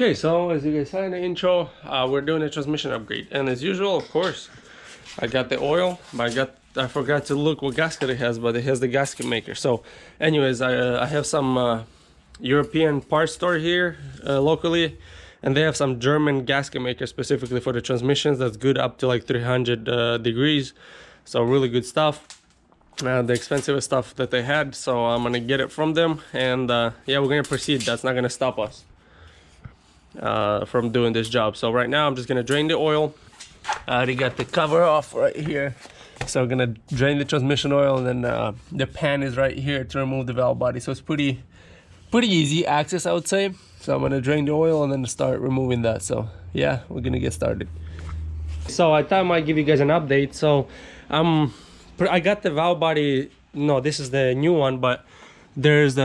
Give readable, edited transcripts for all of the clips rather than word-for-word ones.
Okay, so as you guys saw in the intro, we're doing a transmission upgrade, and as usual, of course, I got the oil, but I forgot to look what gasket it has, but it has the gasket maker. So anyways, I have some European parts store here locally, and they have some German gasket maker specifically for the transmissions that's good up to like 300 degrees, so really good stuff. The expensive stuff that they had, so I'm gonna get it from them, and yeah, we're gonna proceed. That's not gonna stop us from doing this job. So right now I'm just gonna drain the oil. I already got the cover off right here, so I'm gonna drain the transmission oil, and then the pan is right here to remove the valve body. So it's pretty easy access, I would say. So I'm gonna drain the oil and then start removing that. So yeah, we're gonna get started. So I thought I might give you guys an update. So I got the valve body. No, this is the new one, but there's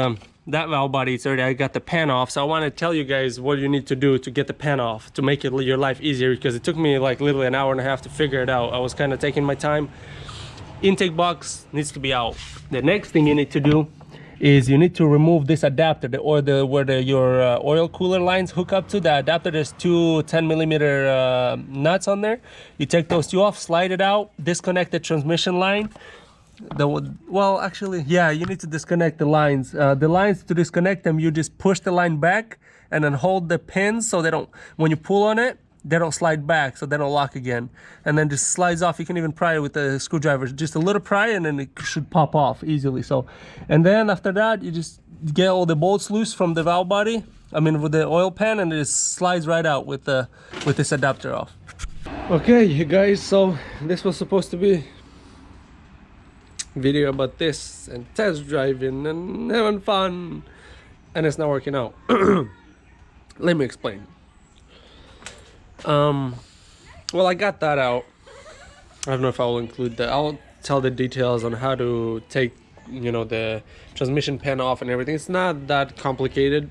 that valve body. It's already, I got the pan off. So I want to tell you guys what you need to do to get the pan off, to make your life easier, because it took me like literally an hour and a half to figure it out. I was kind of taking my time. Intake box needs to be out. The next thing you need to do is you need to remove this adapter, where your oil cooler lines hook up to. The adapter, there's two 10mm nuts on there. You take those two off, slide it out, disconnect the transmission line. Well, actually, yeah, you need to disconnect the lines. The lines, to disconnect them, you just push the line back and then hold the pins so they don't, when you pull on it, they don't slide back, so they don't lock again. And then just slides off. You can even pry it with a screwdriver, just a little pry, and then it should pop off easily. So, and then after that, you just get all the bolts loose from the valve body, with the oil pan, and it just slides right out with this adapter off. Okay, you guys, so this was supposed to be a video about this and test driving and having fun, and it's not working out. Let me explain. Well, I got that out. I don't know if I will include that. I'll tell the details on how to take, the transmission pan off and everything. It's not that complicated,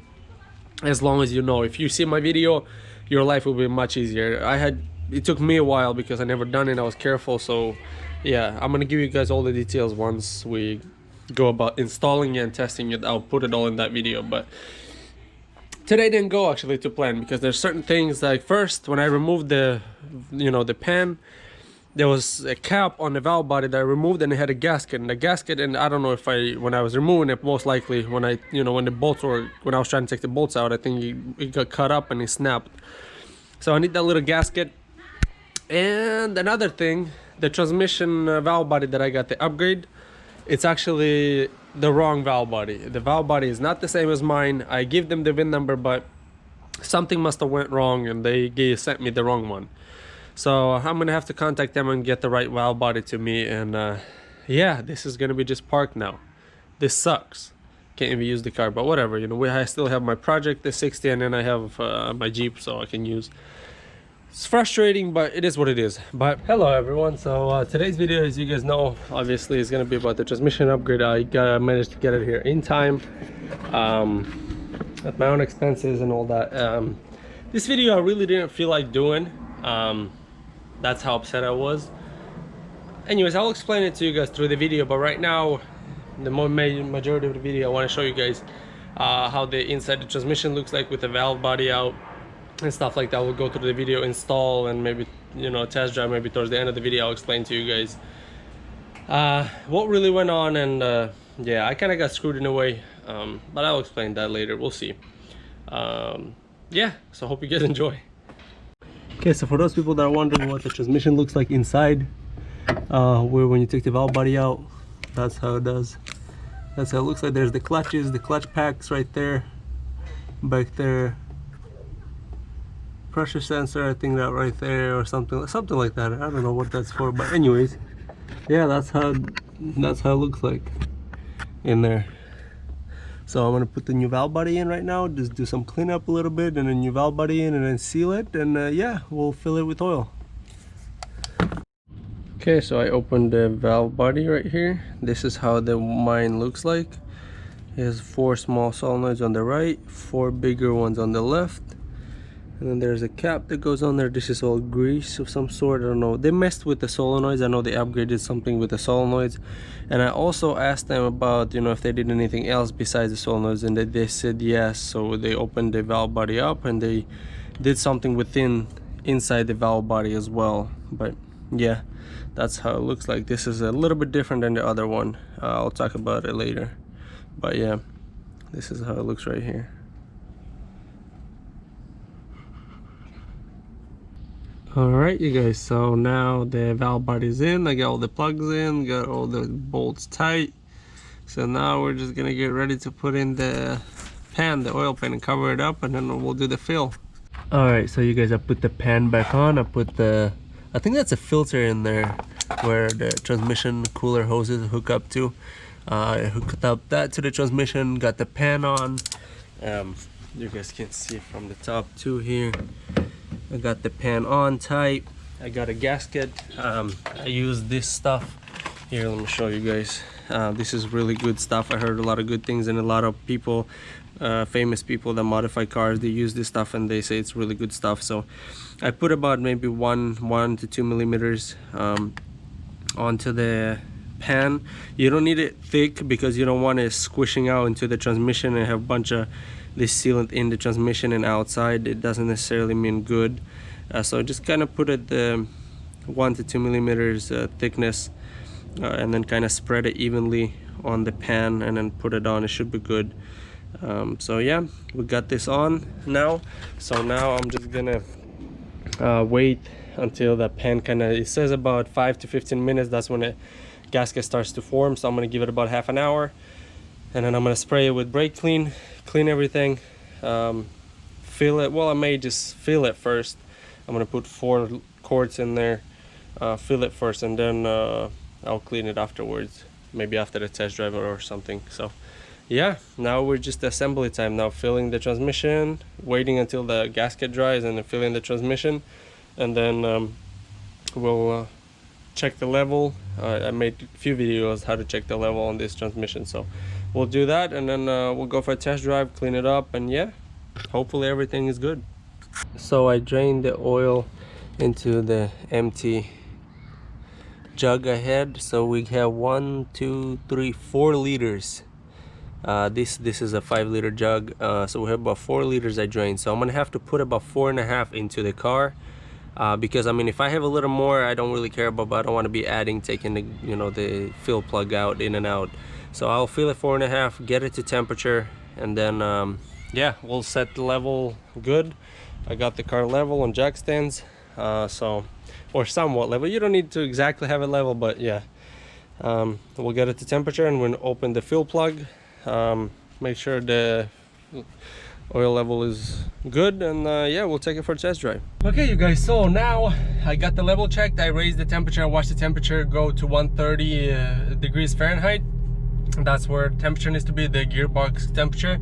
as long as you know. If you see my video, your life will be much easier. It took me a while because I never done it. I was careful. So yeah, I'm gonna give you guys all the details once we go about installing it and testing it. I'll put it all in that video. But today didn't go actually to plan, because there's certain things, like first, when I removed the pan, there was a cap on the valve body that I removed, and it had a gasket. And the gasket, and I don't know if when I was removing it, most likely when I was trying to take the bolts out, I think it got cut up and it snapped. So I need that little gasket. And another thing, the transmission valve body that I got the upgrade, it's actually the wrong valve body. The valve body is not the same as mine. I give them the VIN number, but something must have went wrong and they sent me the wrong one. So I'm gonna have to contact them and get the right valve body to me. And yeah, this is gonna be just parked now. This sucks. Can't even use the car, but whatever. I still have my project, the 60, and then I have my Jeep, so I can use. It's frustrating, but it is what it is. But hello everyone. So today's video, as you guys know, obviously is going to be about the transmission upgrade. I managed to get it here in time, at my own expenses and all that. This video I really didn't feel like doing. That's how upset I was. Anyways, I'll explain it to you guys through the video, but right now the majority of the video I want to show you guys how the inside the transmission looks like with the valve body out and stuff like that. We'll go through the video, install, and maybe test drive. Maybe towards the end of the video I'll explain to you guys what really went on. And yeah, I kind of got screwed in a way, but I'll explain that later. We'll see. Yeah, so hope you guys enjoy. Okay, so for those people that are wondering what the transmission looks like inside, when you take the valve body out, that's how it does. That's how it looks like. There's the clutches, the clutch packs right there, back there, pressure sensor, I think that right there, or something like that. I don't know what that's for, but anyways, yeah, that's how it looks like in there. So I'm gonna put the new valve body in right now, just do some cleanup a little bit, and a new valve body in, and then seal it, and yeah, we'll fill it with oil. Okay, so I opened the valve body right here. This is how mine looks like. It has 4 small solenoids on the right, 4 bigger ones on the left. And then there's a cap that goes on there. This is all grease of some sort. I don't know. They messed with the solenoids. I know they upgraded something with the solenoids. And I also asked them about, you know, if they did anything else besides the solenoids, and they said yes. So they opened the valve body up and they did something inside the valve body as well. But yeah, that's how it looks like. This is a little bit different than the other one. I'll talk about it later. But yeah, this is how it looks right here. Alright you guys, so now the valve body's in. I got all the plugs in, got all the bolts tight. So now we're just gonna get ready to put in the pan, the oil pan, and cover it up, and then we'll do the fill. Alright, so you guys, I put the pan back on. I put I think that's a filter in there where the transmission cooler hoses hook up to. I hooked up that to the transmission, got the pan on. You guys can see from the top too here. I got the pan on tight. I got a gasket. I use this stuff here. Let me show you guys. This is really good stuff. I heard a lot of good things, and a lot of people, famous people that modify cars, they use this stuff and they say it's really good stuff. So I put about maybe 1 to 2 millimeters onto the pan. You don't need it thick because you don't want it squishing out into the transmission and have a bunch of this sealant in the transmission and outside. It doesn't necessarily mean good. So just kind of put it the 1 to 2 millimeters thickness, and then kind of spread it evenly on the pan and then put it on. It should be good. So yeah, we got this on now. So now I'm just gonna wait until the pan it says about 5 to 15 minutes. That's when the gasket starts to form. So I'm gonna give it about half an hour, and then I'm gonna spray it with brake clean everything, fill it. Well, I may just fill it first. I'm gonna put 4 quarts in there, fill it first, and then I'll clean it afterwards, maybe after the test drive or something. So yeah, now we're just assembly time now, filling the transmission, waiting until the gasket dries, and then filling the transmission, and then we'll check the level. I made a few videos how to check the level on this transmission, so we'll do that, and then we'll go for a test drive, clean it up, and yeah, hopefully everything is good. So I drained the oil into the empty jug I had. So we have 1, 2, 3, 4 liters. This is a 5-liter jug, so we have about 4 liters I drained. So I'm gonna have to put about 4.5 into the car, because I mean, if I have a little more, I don't really care about, but I don't want to be taking the, you know, the fill plug out, in and out. So I'll fill it 4.5, get it to temperature, and then yeah, we'll set the level good. I got the car level on jack stands, or somewhat level. You don't need to exactly have it level, but yeah, we'll get it to temperature, and we'll open the fill plug, make sure the oil level is good, and yeah, we'll take it for a test drive. Okay you guys, so now I got the level checked. I raised the temperature. I watched the temperature go to 130 degrees Fahrenheit. That's where temperature needs to be, the gearbox temperature.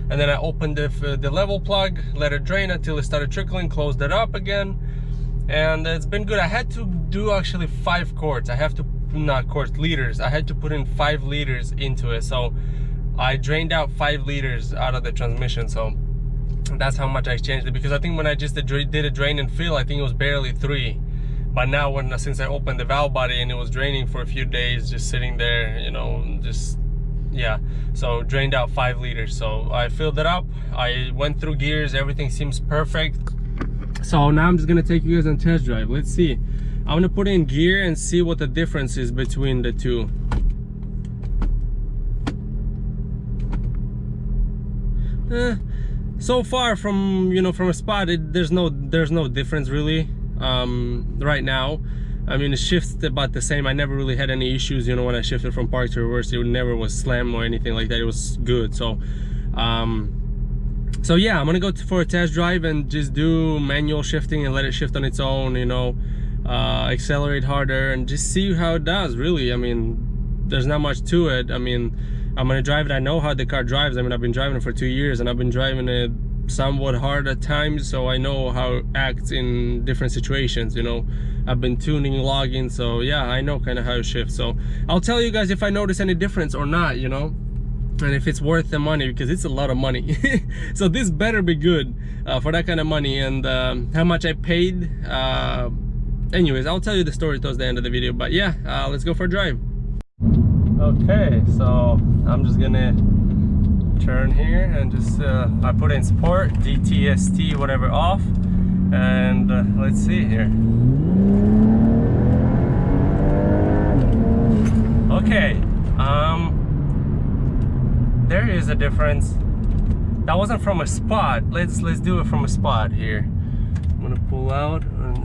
And then I opened the level plug, let it drain until it started trickling, closed it up again, and it's been good. I had to do actually 5 quarts. I have to, not quarts, liters. I had to put in 5 liters into it. So I drained out 5 liters out of the transmission. So that's how much I changed it, because I think when I just did a drain and fill, I think it was barely 3. But now since I opened the valve body and it was draining for a few days, just sitting there, you know, just yeah, so drained out 5 liters. So I filled it up, I went through gears, everything seems perfect. So now I'm just gonna take you guys on test drive. Let's see, I'm gonna put in gear and see what the difference is between the two. So far from, you know, from a spot, there's no difference really right now. I mean, it shifts about the same. I never really had any issues, you know, when I shifted from park to reverse. It never was slam or anything like that. It was good. So so yeah, I'm gonna go for a test drive and just do manual shifting and let it shift on its own, you know, accelerate harder and just see how it does, really. I mean, there's not much to it. I mean, I'm gonna drive it. I know how the car drives. I mean, I've been driving it for 2 years, and I've been driving it somewhat hard at times, so I know how it acts in different situations, you know. I've been tuning, logging, so yeah, I know kind of how it shifts. So I'll tell you guys if I notice any difference or not, you know. and if it's worth the money, because it's a lot of money. So this better be good for that kind of money. And how much I paid, anyways, I'll tell you the story towards the end of the video. But yeah, let's go for a drive. Okay, so I'm just gonna turn here and just I put in sport, DTST whatever off, and let's see here. Okay, there is a difference. That wasn't from a spot. Let's do it from a spot here. I'm gonna pull out and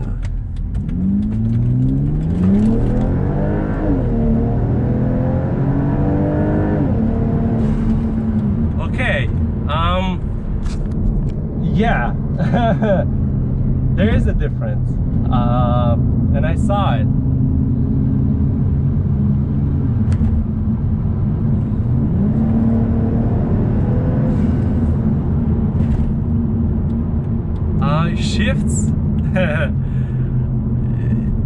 okay, yeah. There is a difference, and I saw it. Shifts.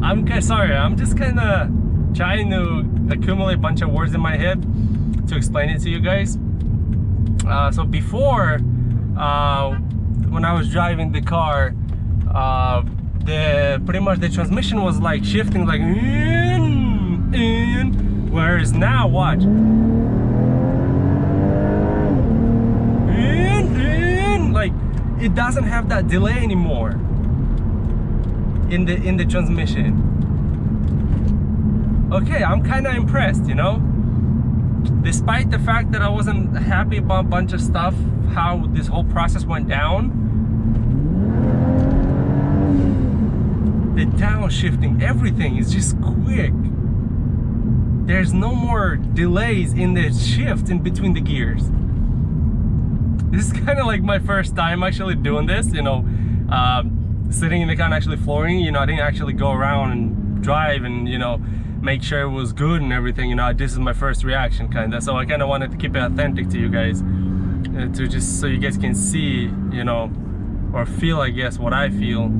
I'm sorry, I'm just kind of trying to accumulate a bunch of words in my head to explain it to you guys. So before, when I was driving the car, pretty much the transmission was like shifting like in, whereas now watch, in, like it doesn't have that delay anymore in the transmission. Okay, I'm kind of impressed, you know, despite the fact that I wasn't happy about a bunch of stuff, how this whole process went down. The downshifting, everything is just quick. There's no more delays in the shift in between the gears. This is kind of like my first time actually doing this, you know, sitting in the car and actually flooring, you know, I didn't actually go around and drive and, you know, make sure it was good and everything, you know. This is my first reaction kind of, so I kind of wanted to keep it authentic to you guys, to just so you guys can see, you know, or feel, I guess, what I feel.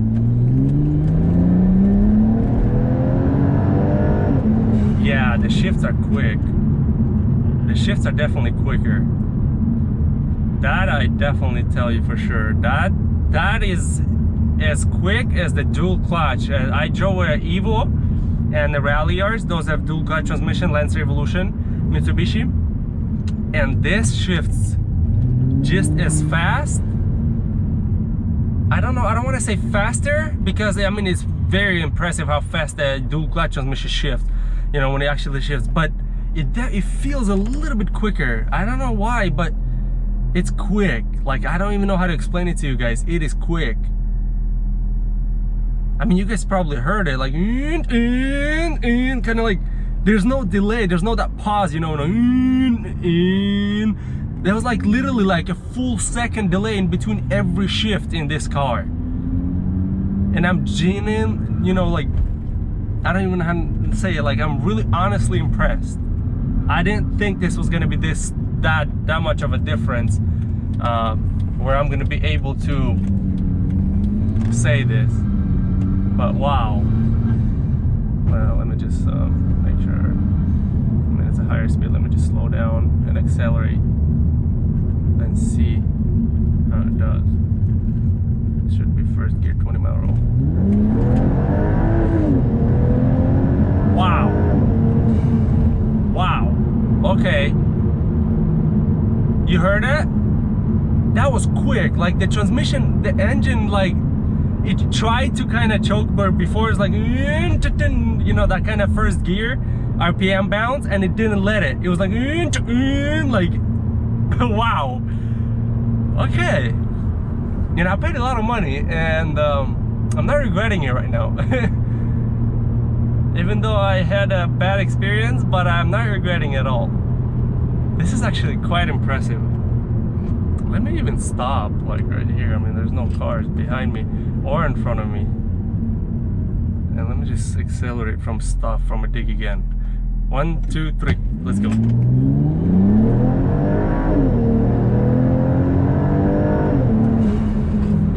Yeah, the shifts are quick. The shifts are definitely quicker. That I definitely tell you for sure. That is as quick as the dual clutch. I drove a Evo and the Rallyrs. Those have dual clutch transmission, Lancer Evolution, Mitsubishi, and this shifts just as fast. I don't know. I don't want to say faster, because I mean it's very impressive how fast the dual clutch transmission shifts. You know, when it actually shifts, but it feels a little bit quicker. I don't know why, but it's quick. Like, I don't even know how to explain it to you guys. It is quick. I mean, you guys probably heard it, like kind of like there's no delay, there's no that pause, you know. There was like literally like a full second delay in between every shift in this car, and I'm genuine, you know, like I don't even know how to say it. Like, I'm really honestly impressed. I didn't think this was gonna be that much of a difference, where I'm gonna be able to say this. But wow. Well, let me just make sure. I mean, it's a higher speed. Let me just slow down and accelerate and see how it does. It should be first gear, 20-mile roll. Wow. Wow. Okay. You heard it? That was quick. Like the transmission, the engine, like it tried to kind of choke, but before it's like, you know, that kind of first gear RPM bounce, and it didn't let it. It was like, like, wow. Okay. You know, I paid a lot of money, and I'm not regretting it right now. Even though I had a bad experience, but I'm not regretting it at all. This is actually quite impressive. Let me even stop, like right here. I mean, there's no cars behind me or in front of me. And let me just accelerate from a dig again. 1, 2, 3, let's go.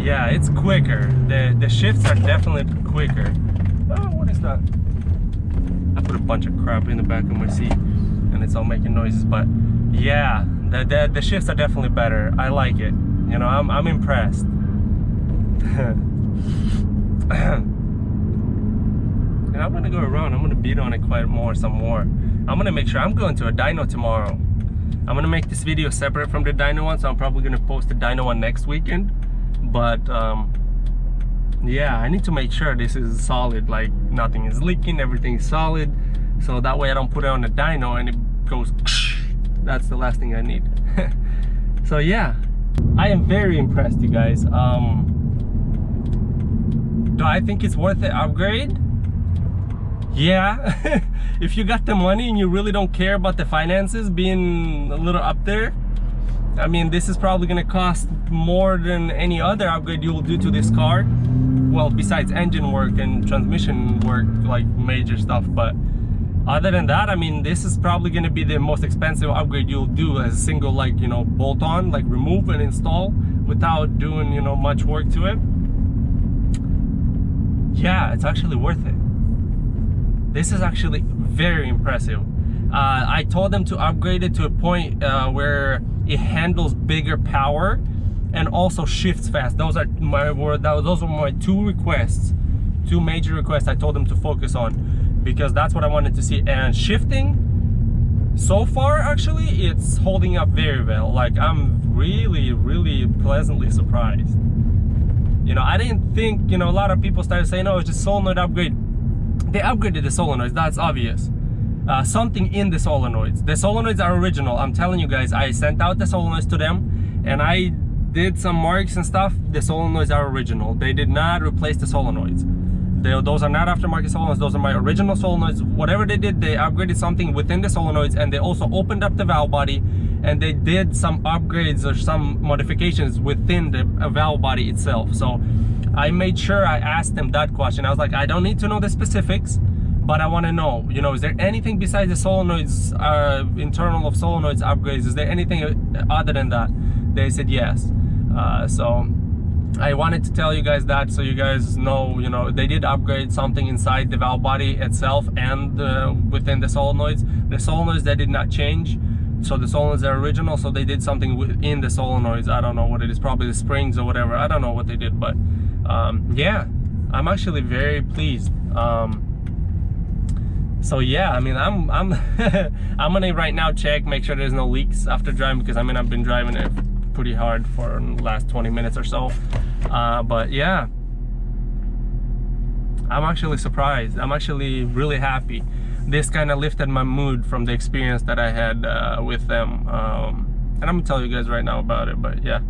Yeah, it's quicker. The shifts are definitely quicker. Oh, what is that? I put a bunch of crap in the back of my seat and it's all making noises, but yeah, The shifts are definitely better. I like it. You know, I'm impressed. And I'm gonna go around. I'm gonna beat on it some more. I'm gonna make sure I'm going to a dyno tomorrow. I'm gonna make this video separate from the dyno one, so I'm probably gonna post the dyno one next weekend. But yeah, I need to make sure this is solid, like nothing is leaking, everything's solid, so that way I don't put it on the dyno and it goes. That's the last thing I need. So yeah, I am very impressed, you guys. Do I think it's worth the upgrade? Yeah. If you got the money and you really don't care about the finances being a little up there, I mean, this is probably gonna cost more than any other upgrade you will do to this car. Well, besides engine work and transmission work, like major stuff. But other than that, I mean, this is probably gonna be the most expensive upgrade you'll do as a single, like, you know, bolt on, like remove and install without doing, you know, much work to it. Yeah, it's actually worth it. This is actually very impressive. I told them to upgrade it to a point where it handles bigger power and also shifts fast. Those are my two requests, two major requests I told them to focus on, because that's what I wanted to see. And shifting, so far actually it's holding up very well. Like, I'm really pleasantly surprised. You know, I didn't think, you know, a lot of people started saying, oh, it's just solenoid upgrade. They upgraded the solenoids, that's obvious. Something in the solenoids. The solenoids are original. I'm telling you guys, I sent out the solenoids to them and I did some marks and stuff. The solenoids are original. They did not replace the solenoids. Those are not aftermarket solenoids. Those are my original solenoids. Whatever they did, they upgraded something within the solenoids, and they also opened up the valve body and they did some upgrades or some modifications within the valve body itself. So I made sure I asked them that question. I was like, I don't need to know the specifics, but I want to know, you know, is there anything besides the solenoids, internal of solenoids upgrades? Is there anything other than that? They said yes. So I wanted to tell you guys that, so you guys know, you know, they did upgrade something inside the valve body itself and within the solenoids. The solenoids, they did not change. So the solenoids are original, so they did something within the solenoids. I don't know what it is, probably the springs or whatever. I don't know what they did, but yeah, I'm actually very pleased. So yeah, I mean, I'm I'm gonna right now check, make sure there's no leaks after driving, because I mean, I've been driving it pretty hard for the last 20 minutes or so. But yeah, I'm actually surprised. I'm actually really happy. This kind of lifted my mood from the experience that I had with them, and I'm gonna tell you guys right now about it. But yeah,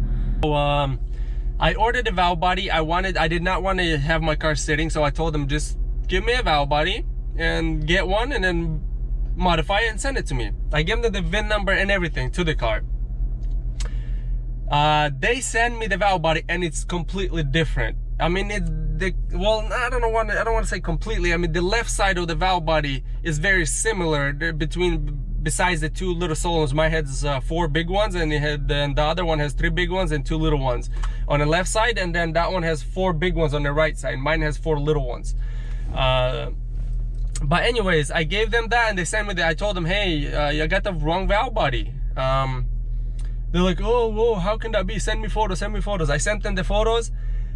so I ordered a valve body. I did not want to have my car sitting, so I told them, just give me a valve body and get one and then modify it and send it to me. I gave them the VIN number and everything to the car. They send me the valve body and it's completely different. I mean, well, I don't want to say completely. I mean, the left side of the valve body is very similar. Besides the two little solenoids, my head's 4 big ones, and then the other one has 3 big ones and 2 little ones on the left side, and then that one has 4 big ones on the right side. Mine has 4 little ones. But anyways, I gave them that and they sent me that. I told them, hey, I got the wrong valve body. They're like, oh, whoa, how can that be? Send me photos, send me photos. I sent them the photos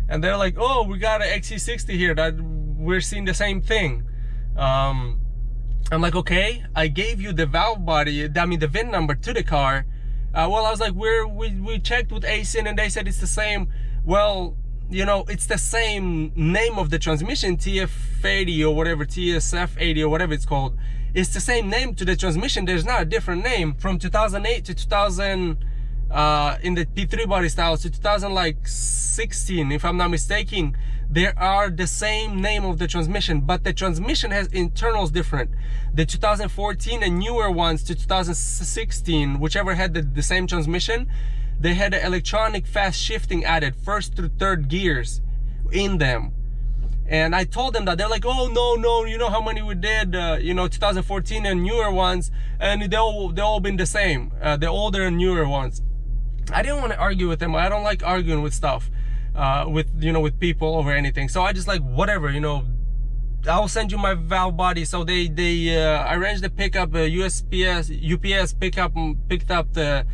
and they're like, oh, we got an XC60 here that we're seeing the same thing. I'm like, okay, I gave you the valve body, I mean the VIN number to the car. Well, I was like, we checked with ASIN and they said it's the same. Well, you know, it's the same name of the transmission, TF80 or whatever, TSF80 or whatever it's called. It's the same name to the transmission. There's not a different name. From 2008 to 2000 in the P3 body styles to 2016, if I'm not mistaken, there are the same name of the transmission, but the transmission has internals different. The 2014 and newer ones to 2016, whichever had the same transmission, they had the electronic fast shifting added, 1st through 3rd gears in them. And I told them that. They're like, oh, no, you know how many we did, you know, 2014 and newer ones, and they all been the same, the older and newer ones. I didn't want to argue with them. I don't like arguing with stuff, with people over anything. So I just like, whatever, you know, I'll send you my valve body. So they arranged the pickup, UPS pickup, picked up their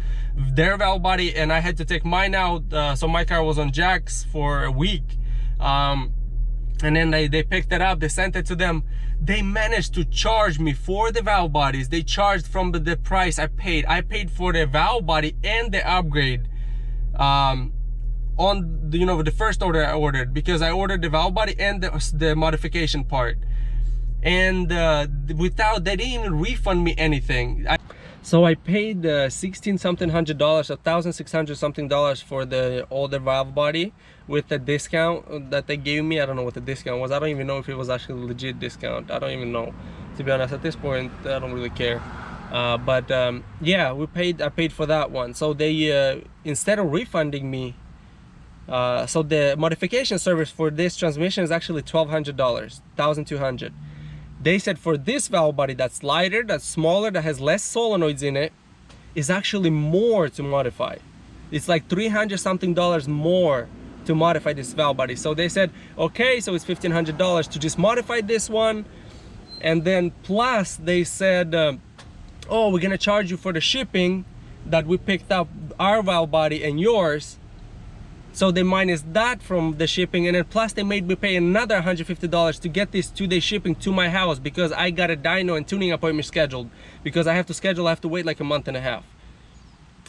valve body, and I had to take mine out. So my car was on jacks for a week. And then they picked it up, they sent it to them. They managed to charge me for the valve bodies. They charged from the price I paid. I paid for the valve body and the upgrade on the, you know, the first order I ordered, because I ordered the valve body and the modification part. And without, they didn't even refund me anything. So I paid $1,600 something, $1,600 something for the older valve body with the discount that they gave me. I don't know what the discount was. I don't even know if it was actually a legit discount. I don't even know, to be honest. At this point, I don't really care. Yeah, I paid for that one. So they instead of refunding me, so the modification service for this transmission is actually $1,200, $1,200. They said for this valve body that's lighter, that's smaller, that has less solenoids in it, is actually more to modify. It's like $300 something more to modify this valve body. So they said, okay, so it's $1,500 to just modify this one. And then plus they said, oh, we're gonna charge you for the shipping that we picked up our valve body and yours. So they minus that from the shipping, and then plus they made me pay another $150 to get this 2-day shipping to my house, because I got a dyno and tuning appointment scheduled. Because I have to wait like a month and a half.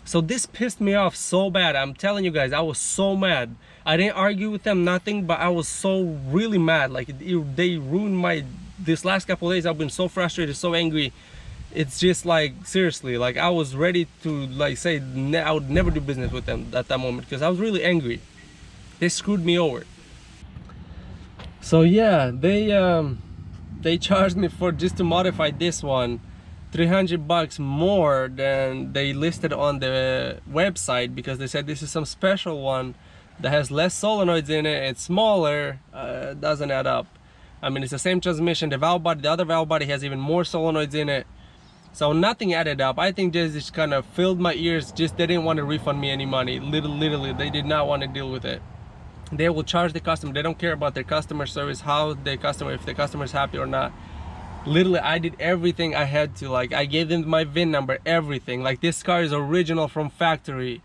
So this pissed me off so bad. I'm telling you guys, I was so mad. I didn't argue with them, nothing, but I was so really mad. Like they ruined this last couple of days. I've been so frustrated, so angry. It's just like, seriously, like I was ready to like say I would never do business with them at that moment, because I was really angry. They screwed me over. So yeah, they charged me for just to modify this one $300 more than they listed on the website, because they said this is some special one that has less solenoids in it, it's smaller. Doesn't add up. I mean, it's the same transmission. The other valve body has even more solenoids in it. So nothing added up. I think they just kind of filled my ears. Just they didn't want to refund me any money. Literally, they did not want to deal with it. They will charge the customer. They don't care about their customer service, if the customer is happy or not. Literally, I did everything I had to. Like, I gave them my VIN number, everything. Like, this car is original from factory.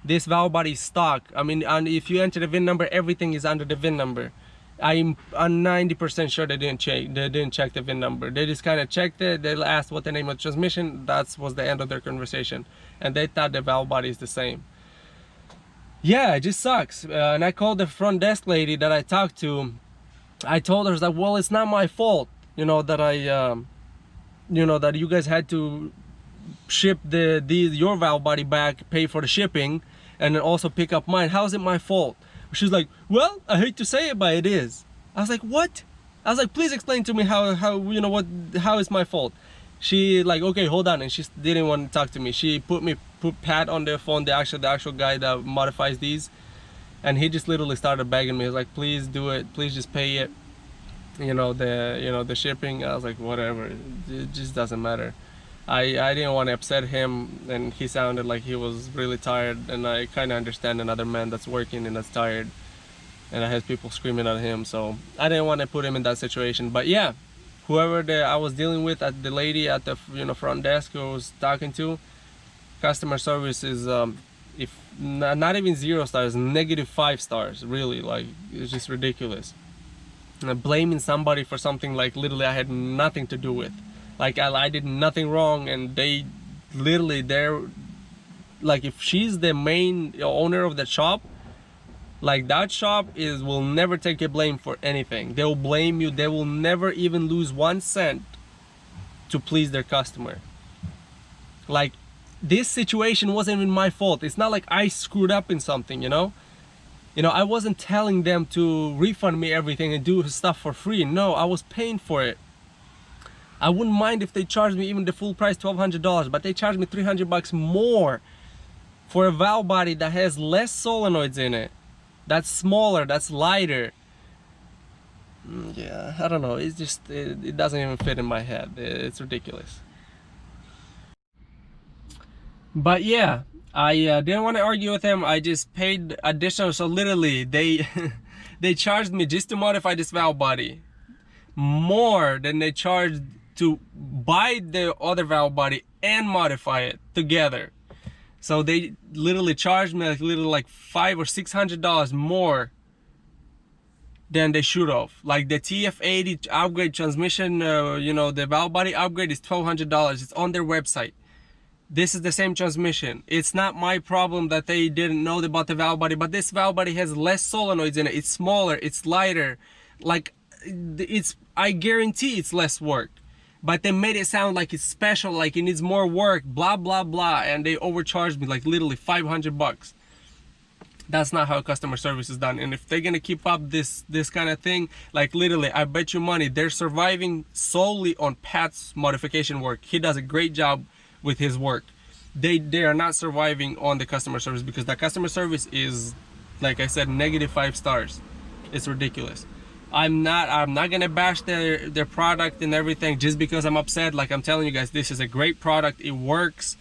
This valve body is stock. I mean, and if you enter the VIN number, everything is under the VIN number. I'm 90% sure they didn't check the VIN number. They just kind of checked it. They asked what the name of the transmission. That was the end of their conversation, and they thought the valve body is the same. Yeah, it just sucks. And I called the front desk lady that I talked to. I told her, like, well, it's not my fault, you know, that that you guys had to ship your valve body back, pay for the shipping, and then also pick up mine. How is it my fault? She's like, well, I hate to say it, but it is. I was like, what? I was like, please explain to me how how is my fault? She like, okay, hold on, and she didn't want to talk to me. She put Pat on the phone, the actual guy that modifies these, and he just literally started begging me. He was like, please do it, please just pay it, the shipping. I was like, whatever, it just doesn't matter. I didn't want to upset him, and he sounded like he was really tired, and I kind of understand another man that's working and that's tired, and I had people screaming at him, so I didn't want to put him in that situation. But yeah, whoever I was dealing with, at the lady at the front desk who I was talking to, customer service is if not even 0 stars, -5 stars. Really, like, it's just ridiculous. And blaming somebody for something like literally I had nothing to do with. Like, I did nothing wrong, and they literally, they're like, if she's the main owner of the shop, like, that shop will never take a blame for anything. They will blame you. They will never even lose 1 cent to please their customer. Like, this situation wasn't even my fault. It's not like I screwed up in something, I wasn't telling them to refund me everything and do stuff for free. No, I was paying for it. I wouldn't mind if they charged me even the full price, $1,200, but they charged me $300 more for a valve body that has less solenoids in it, that's smaller, that's lighter. Yeah, I don't know, it's just, it doesn't even fit in my head. It's ridiculous. But yeah, I didn't want to argue with them. I just paid additional. So literally, they they charged me just to modify this valve body more than they charge to buy the other valve body and modify it together. So they literally charged me like $500 or $600 more than they should have. Like the TF80 upgrade transmission, you know, the valve body upgrade is $1,200. It's on their website. This is the same transmission. It's not my problem that they didn't know about the valve body, but this valve body has less solenoids in it. It's smaller, it's lighter. Like, I guarantee it's less work. But they made it sound like it's special, like it needs more work, blah, blah, blah. And they overcharged me like literally $500. That's not how customer service is done. And if they're gonna keep up this kind of thing, like literally, I bet you money, they're surviving solely on Pat's modification work. He does a great job with his work. They are not surviving on the customer service, because the customer service is, like I said, -5 stars. It's ridiculous. I'm not gonna bash their product and everything just because I'm upset. Like I'm telling you guys, this is a great product. It works.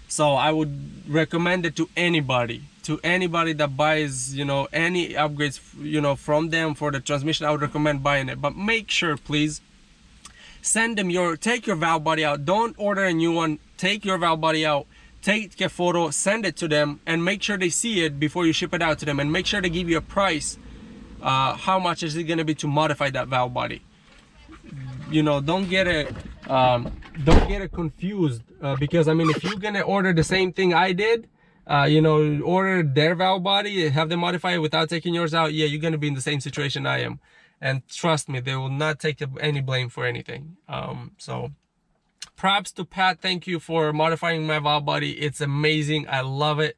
So I would recommend it to anybody that buys, you know, any upgrades, you know, from them for the transmission. I would recommend buying it. But make sure, please, send them take your valve body out. Don't order a new one. Take your valve body out, take a photo, send it to them, and make sure they see it before you ship it out to them, and make sure they give you a price. How much is it going to be to modify that valve body? You know, don't get it confused, because I mean, if you're gonna order the same thing I did, you know, order their valve body, have them modify it without taking yours out, yeah, you're gonna be in the same situation I am. And trust me, they will not take any blame for anything. So props to Pat. Thank you for modifying my valve body. It's amazing. I love it.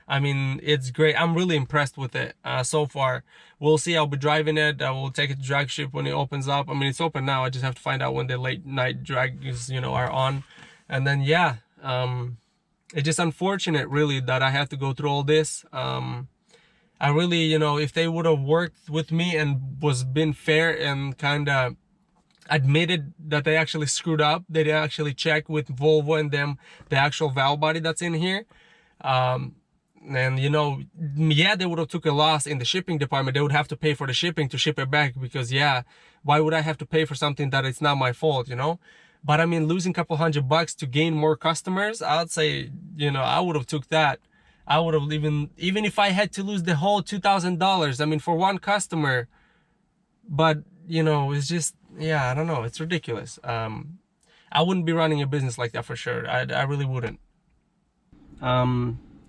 I mean, it's great. I'm really impressed with it so far. We'll see. I'll be driving it. I will take it to drag ship when it opens up. I mean, it's open now. I just have to find out when the late night drags, you know, are on. And then, yeah, it's just unfortunate, really, that I have to go through all this. I really, you know, if they would have worked with me and been fair and kind of admitted that they actually screwed up, they actually checked with Volvo and them the actual valve body that's in here. And you know, yeah, they would have took a loss in the shipping department. They would have to pay for the shipping to ship it back, because yeah, why would I have to pay for something that it's not my fault, you know? But I mean, losing a couple $100 to gain more customers, I'd say, you know, I would have took that. I would have even if I had to lose the whole $2,000, I mean, for one customer. But you know, it's just, yeah, I don't know, it's ridiculous. I wouldn't be running a business like that for sure. I really wouldn't.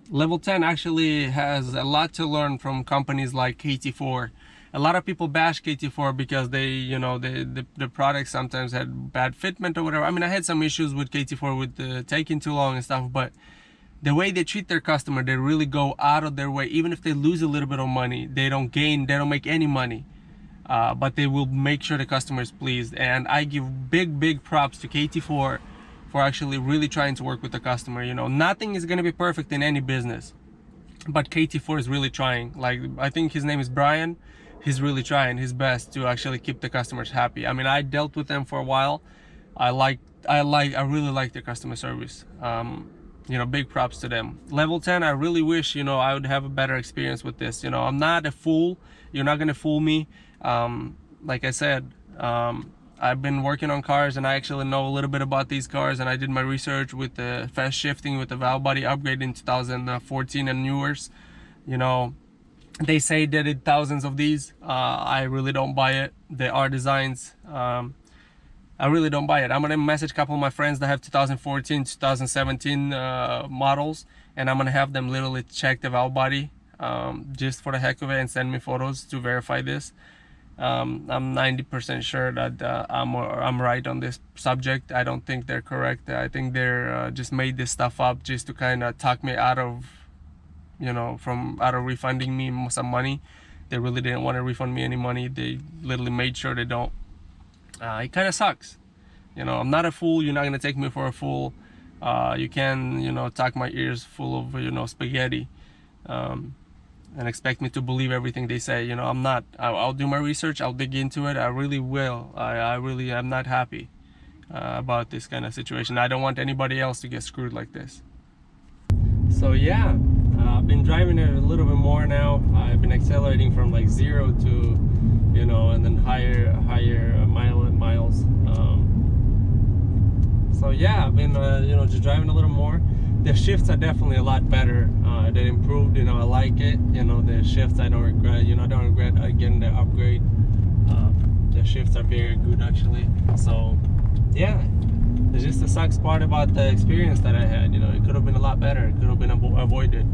Level 10 actually has a lot to learn from companies like KT4. A lot of people bash KT4 because they, you know, the product sometimes had bad fitment or whatever. I mean, I had some issues with KT4 with taking too long and stuff, but the way they treat their customer, they really go out of their way. Even if they lose a little bit of money, they don't make any money. But they will make sure the customer is pleased. And I give big props to KT4 for actually really trying to work with the customer. You know, nothing is going to be perfect in any business, but KT4 is really trying. Like, I think his name is Brian. He's really trying his best to actually keep the customers happy. I mean, I dealt with them for a while. I really like their customer service. You know, big props to them. Level 10, I really wish, you know, I would have a better experience with this. You know, I'm not a fool. You're not going to fool me. Like I said, I've been working on cars, and I actually know a little bit about these cars, and I did my research with the fast shifting with the valve body upgrade in 2014 and newers. You know, they say they did thousands of these. I really don't buy it. They are designs. I really don't buy it. I'm gonna message a couple of my friends that have 2014, 2017 models, and I'm gonna have them literally check the valve body just for the heck of it and send me photos to verify this. I'm 90% sure that I'm right on this subject. I don't think they're correct. I think they're just made this stuff up just to kind of talk me out of, you know, out of refunding me some money. They really didn't want to refund me any money. They literally made sure they don't. It kind of sucks. You know, I'm not a fool. You're not gonna take me for a fool. You can, you know, talk my ears full of, you know, spaghetti. And expect me to believe everything they say. You know, I'm not. I'll do my research. I'll dig into it. I really will. I really am not happy about this kind of situation. I don't want anybody else to get screwed like this. So yeah, I've been driving it a little bit more now. I've been accelerating from like 0 to, you know, and then higher miles. So yeah, I've been you know, just driving a little more. The shifts are definitely a lot better. They improved, you know, I like it. You know, the shifts I don't regret, you know, I don't regret getting the upgrade. The shifts are very good actually. So yeah, it's just the sucks part about the experience that I had. You know, it could have been a lot better. It could have been avoided.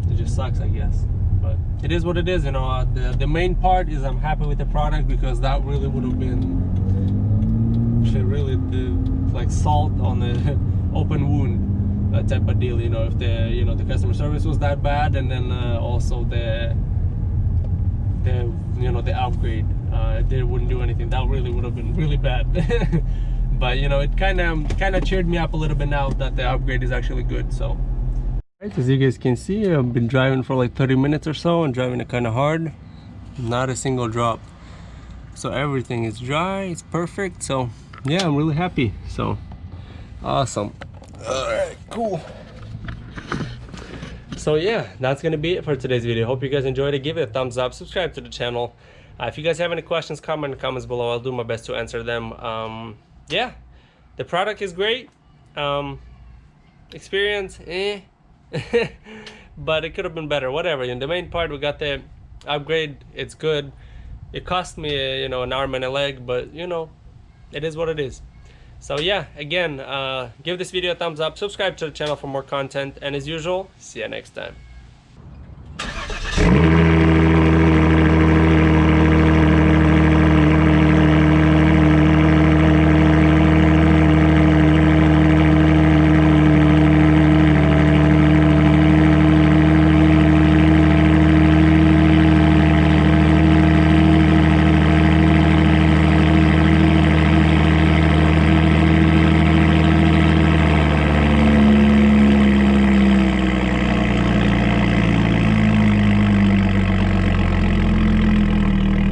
It just sucks, I guess. But it is what it is. You know, the main part is I'm happy with the product, because that really would have been really like salt on the open wound type of deal. You know, if the, you know, the customer service was that bad, and then also the you know, the upgrade, they wouldn't do anything. That really would have been really bad. But you know, it kind of cheered me up a little bit now that the upgrade is actually good. So right, as you guys can see, I've been driving for like 30 minutes or so, and driving it kind of hard. Not a single drop. So everything is dry, it's perfect. So yeah, I'm really happy. So awesome. All right, cool. So yeah, that's gonna be it for today's video. Hope you guys enjoyed it. Give it a thumbs up, subscribe to the channel. If you guys have any questions, comment in the comments below. I'll do my best to answer them. Yeah, the product is great. Experience, but it could have been better. Whatever. In the main part, we got the upgrade. It's good. It cost me, you know, an arm and a leg, but you know, it is what it is. So yeah, again, give this video a thumbs up, subscribe to the channel for more content, and as usual, see you next time.